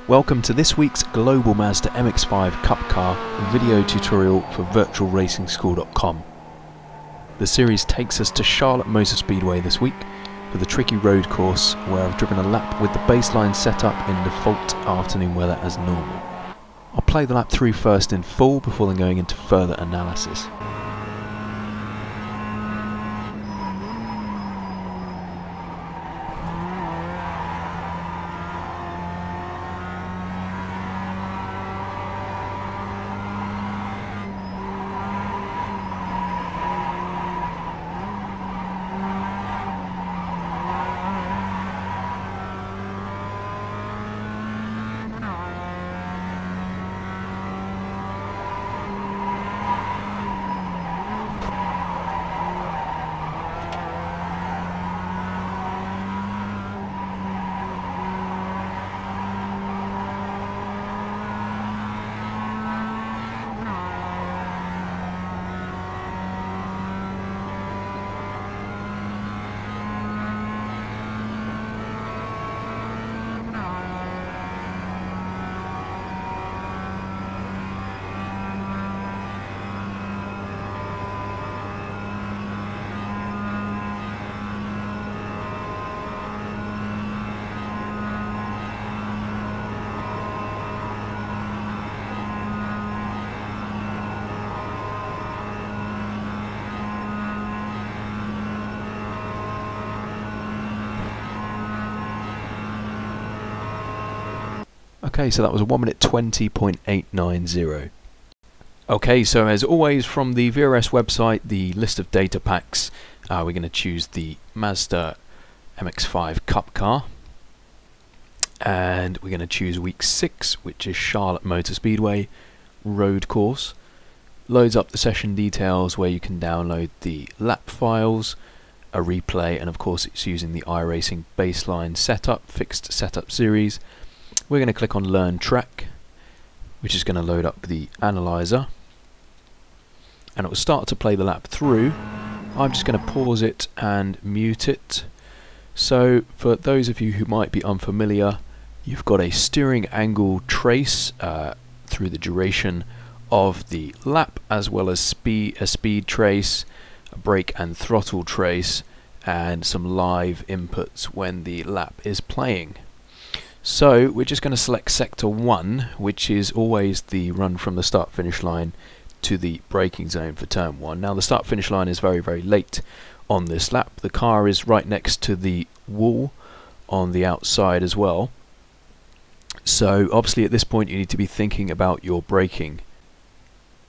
Welcome to this week's Global Mazda MX-5 Cup Car video tutorial for virtualracingschool.com. The series takes us to Charlotte Motor Speedway this week for the tricky road course where I've driven a lap with the baseline set up in default afternoon weather as normal. I'll play the lap through first in full before then going into further analysis. Okay, so that was a 1 minute 20.890. Okay, so as always from the VRS website, the list of data packs, we're going to choose the Mazda MX-5 Cup Car. And we're going to choose week 6, which is Charlotte Motor Speedway road course. Loads up the session details where you can download the lap files, a replay, and of course it's using the iRacing baseline setup, fixed setup series. We're going to click on Learn Track, which is going to load up the analyzer, and it will start to play the lap through. I'm just going to pause it and mute it. So for those of you who might be unfamiliar, you've got a steering angle trace through the duration of the lap, as well as a speed trace, a brake and throttle trace, and some live inputs when the lap is playing. So we're just going to select sector 1, which is always the run from the start finish line to the braking zone for turn 1. Now the start finish line is very late on this lap. The car is right next to the wall on the outside as well. So obviously at this point you need to be thinking about your braking.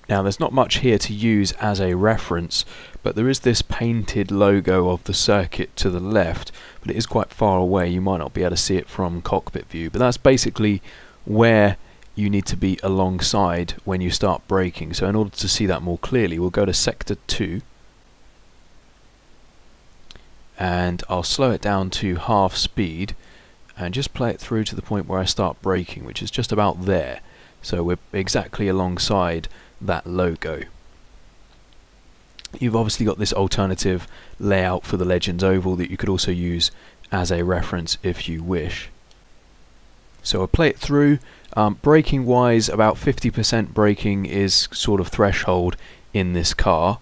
Now there's not much here to use as a reference, but there is this painted logo of the circuit to the left, but it is quite far away. You might not be able to see it from cockpit view, but that's basically where you need to be alongside when you start braking. So in order to see that more clearly, we'll go to sector 2 and I'll slow it down to half speed and just play it through to the point where I start braking, which is just about there. So we're exactly alongside that logo. You've obviously got this alternative layout for the Legends Oval that you could also use as a reference if you wish. So I'll play it through. Braking wise, about 50% braking is sort of threshold in this car,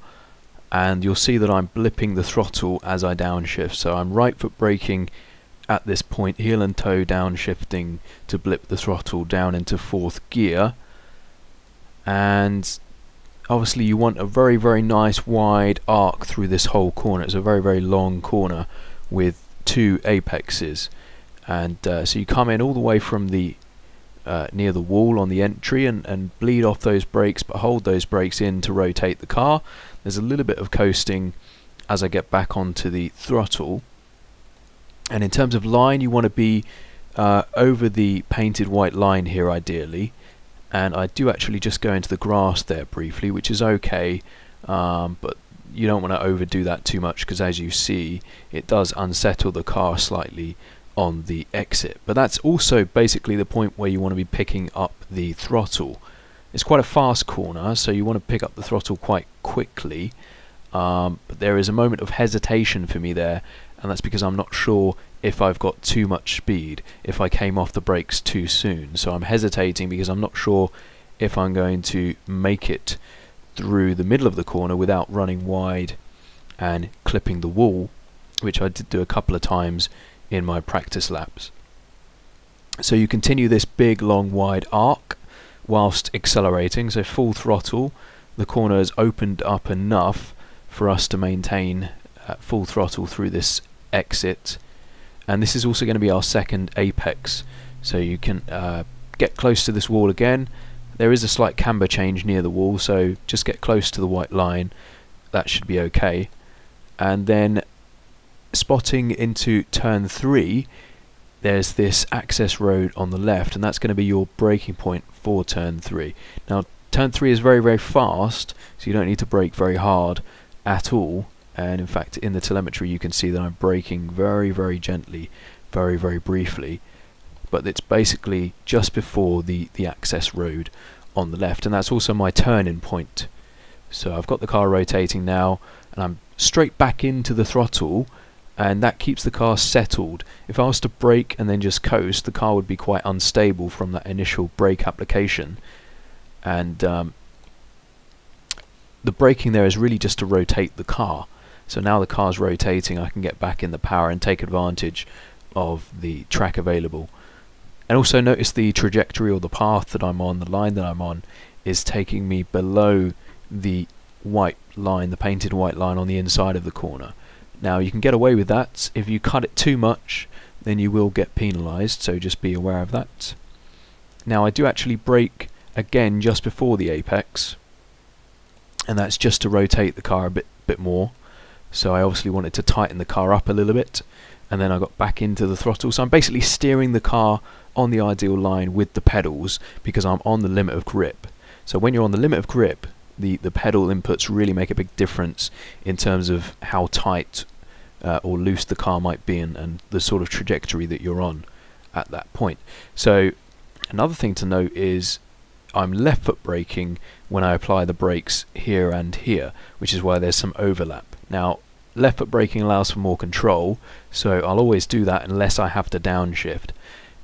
and you'll see that I'm blipping the throttle as I downshift. So I'm right foot braking at this point, heel and toe downshifting to blip the throttle down into 4th gear. And obviously you want a very nice wide arc through this whole corner. It's a very long corner with 2 apexes, and so you come in all the way from the near the wall on the entry and bleed off those brakes, but hold those brakes in to rotate the car. There's a little bit of coasting as I get back onto the throttle, and in terms of line you want to be over the painted white line here ideally. And I do actually just go into the grass there briefly, which is okay, but you don't want to overdo that too much, because as you see it does unsettle the car slightly on the exit. But that's also basically the point where you want to be picking up the throttle. It's quite a fast corner, so you want to pick up the throttle quite quickly, but there is a moment of hesitation for me there, and that's because I'm not sure if I've got too much speed, if I came off the brakes too soon. So I'm hesitating because I'm not sure if I'm going to make it through the middle of the corner without running wide and clipping the wall, which I did do a couple of times in my practice laps. So you continue this big long wide arc whilst accelerating, so full throttle. The corner has opened up enough for us to maintain full throttle through this exit, and this is also going to be our second apex, so you can get close to this wall again. There is a slight camber change near the wall, so just get close to the white line, that should be okay. And then spotting into turn 3, there's this access road on the left, and that's going to be your braking point for turn 3. Now turn 3 is very, very fast, so you don't need to brake very hard at all, and in fact in the telemetry you can see that I'm braking very, very gently, very, very briefly, but it's basically just before the access road on the left, and that's also my turn-in point. So I've got the car rotating now, and I'm straight back into the throttle, and that keeps the car settled. If I was to brake and then just coast, the car would be quite unstable from that initial brake application, and the braking there is really just to rotate the car. So now the car's rotating, I can get back in the power and take advantage of the track available. And also notice the trajectory or the path that I'm on, the line that I'm on, is taking me below the white line, the painted white line on the inside of the corner. Now you can get away with that. If you cut it too much, then you will get penalised, so just be aware of that. Now I do actually brake again just before the apex, and that's just to rotate the car a bit more. So I obviously wanted to tighten the car up a little bit, and then I got back into the throttle. So I'm basically steering the car on the ideal line with the pedals because I'm on the limit of grip. So when you're on the limit of grip, the pedal inputs really make a big difference in terms of how tight or loose the car might be, and the sort of trajectory that you're on at that point. So another thing to note is I'm left foot braking when I apply the brakes here and here, which is why there's some overlap. Now left foot braking allows for more control, so I'll always do that unless I have to downshift.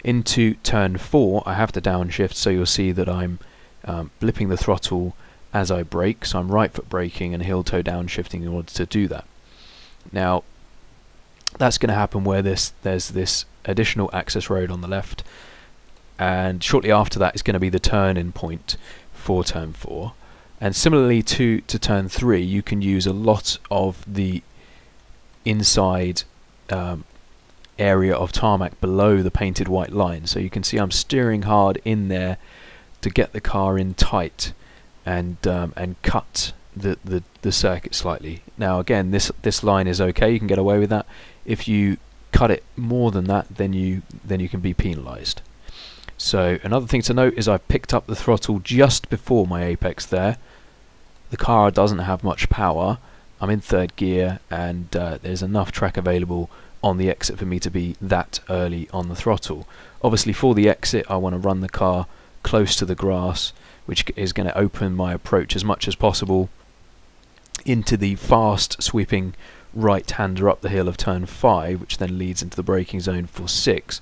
Into turn 4 I have to downshift, so you'll see that I'm blipping the throttle as I brake, so I'm right foot braking and heel toe downshifting in order to do that. Now that's going to happen where there's this additional access road on the left, and shortly after that is going to be the turn-in point for turn 4. And similarly to turn 3, you can use a lot of the inside area of tarmac below the painted white line. So you can see I'm steering hard in there to get the car in tight and cut the circuit slightly. Now again, this line is okay, you can get away with that. If you cut it more than that, then you can be penalised. So another thing to note is I picked up the throttle just before my apex there. The car doesn't have much power. I'm in third gear, and there's enough track available on the exit for me to be that early on the throttle. Obviously for the exit I want to run the car close to the grass, which is going to open my approach as much as possible into the fast sweeping right-hander up the hill of turn 5, which then leads into the braking zone for 6.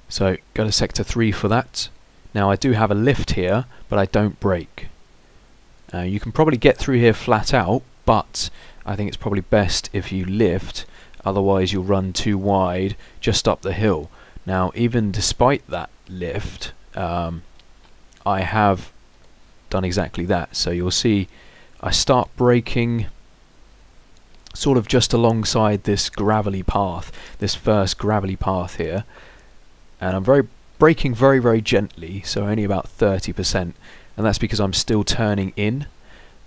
So go to sector 3 for that. Now I do have a lift here, but I don't brake. You can probably get through here flat out, but I think it's probably best if you lift, otherwise you'll run too wide just up the hill. Now even despite that lift, I have done exactly that. So you'll see I start braking sort of just alongside this gravelly path, this first gravelly path here, and I'm braking very, very gently, so only about 30%, and that's because I'm still turning in.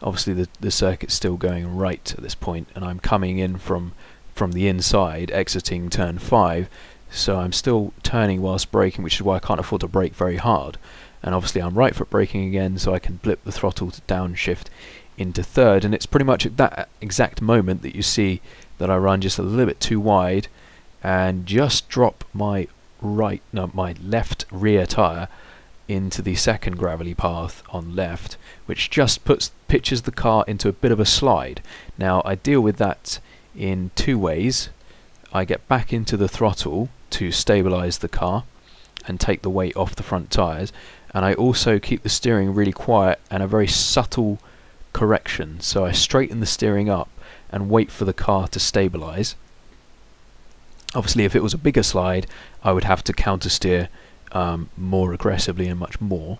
Obviously the circuit's still going right at this point, and I'm coming in from the inside, exiting turn 5, so I'm still turning whilst braking, which is why I can't afford to brake very hard. And obviously I'm right foot braking again, so I can blip the throttle to downshift into third, and it's pretty much at that exact moment that you see that I run just a little bit too wide and just drop my left rear tyre into the second gravelly path on left, which just pitches the car into a bit of a slide. Now I deal with that in two ways. I get back into the throttle to stabilize the car and take the weight off the front tyres, and I also keep the steering really quiet and a very subtle correction. So I straighten the steering up and wait for the car to stabilize. Obviously if it was a bigger slide I would have to counter steer more aggressively and much more,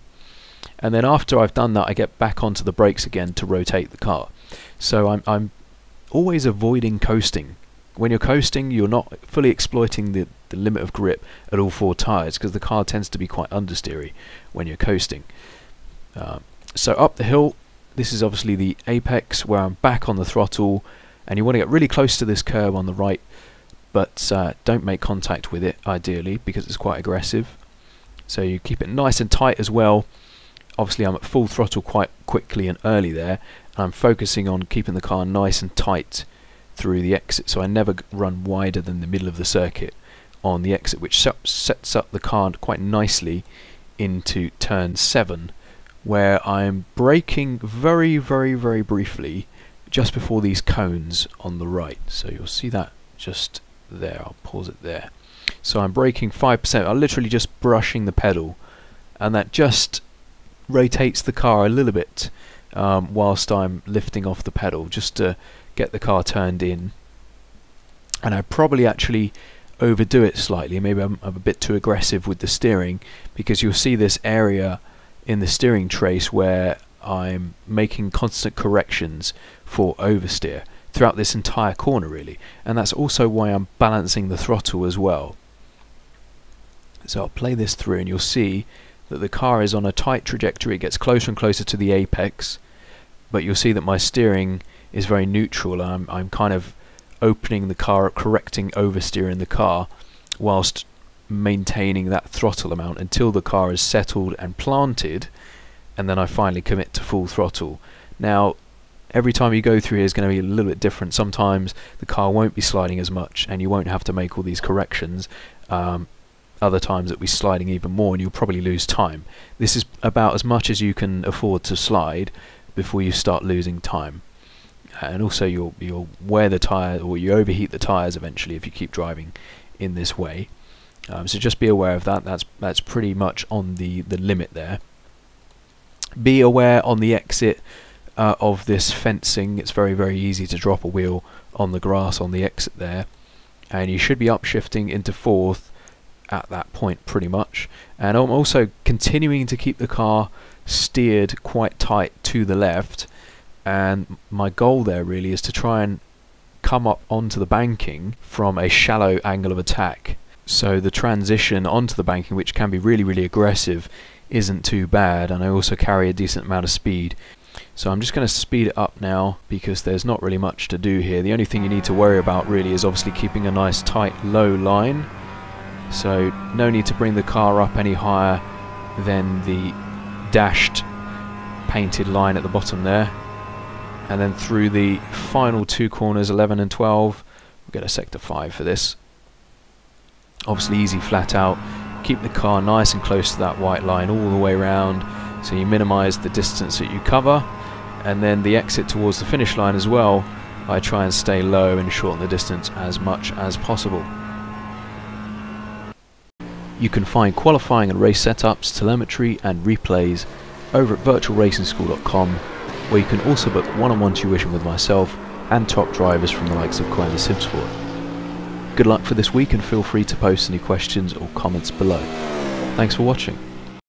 and then after I've done that I get back onto the brakes again to rotate the car. So I'm always avoiding coasting. When you're coasting, you're not fully exploiting the limit of grip at all four tyres, because the car tends to be quite understeery when you're coasting. So up the hill, this is obviously the apex where I'm back on the throttle, and you want to get really close to this curb on the right, but don't make contact with it ideally because it's quite aggressive. So you keep it nice and tight as well. Obviously I'm at full throttle quite quickly and early there, and I'm focusing on keeping the car nice and tight through the exit, so I never run wider than the middle of the circuit on the exit, which sets up the car quite nicely into turn 7, where I'm braking very briefly just before these cones on the right. So you'll see that just there. I'll pause it there. So I'm braking 5%. I'm literally just brushing the pedal, and that just rotates the car a little bit whilst I'm lifting off the pedal, just to get the car turned in. And I probably actually overdo it slightly. Maybe I'm a bit too aggressive with the steering, because you'll see this area in the steering trace where I'm making constant corrections for oversteer throughout this entire corner really, and that's also why I'm balancing the throttle as well. So I'll play this through and you'll see that the car is on a tight trajectory. It gets closer and closer to the apex, but you'll see that my steering is very neutral. I'm kind of opening the car up, correcting oversteer in the car whilst maintaining that throttle amount until the car is settled and planted, and then I finally commit to full throttle. Now every time you go through here is going to be a little bit different. Sometimes the car won't be sliding as much and you won't have to make all these corrections. Other times it'll be sliding even more and you'll probably lose time. This is about as much as you can afford to slide before you start losing time. And also you'll wear the tyre, or you overheat the tyres eventually if you keep driving in this way. So just be aware of that. That's pretty much on the limit there. Be aware on the exit of this fencing. It's very easy to drop a wheel on the grass on the exit there, and you should be upshifting into fourth at that point pretty much. And I'm also continuing to keep the car steered quite tight to the left, and my goal there really is to try and come up onto the banking from a shallow angle of attack, so the transition onto the banking, which can be really aggressive, isn't too bad, and I also carry a decent amount of speed. So I'm just going to speed it up now because there's not really much to do here. The only thing you need to worry about really is obviously keeping a nice tight low line. So no need to bring the car up any higher than the dashed painted line at the bottom there. And then through the final two corners, 11 and 12, we'll get a sector 5 for this. Obviously easy flat out. Keep the car nice and close to that white line all the way around, so you minimise the distance that you cover. And then the exit towards the finish line as well, I try and stay low and shorten the distance as much as possible. You can find qualifying and race setups, telemetry and replays over at virtualracingschool.com, where you can also book one-on-one tuition with myself and top drivers from the likes of Koala Simsport. Good luck for this week, and feel free to post any questions or comments below. Thanks for watching.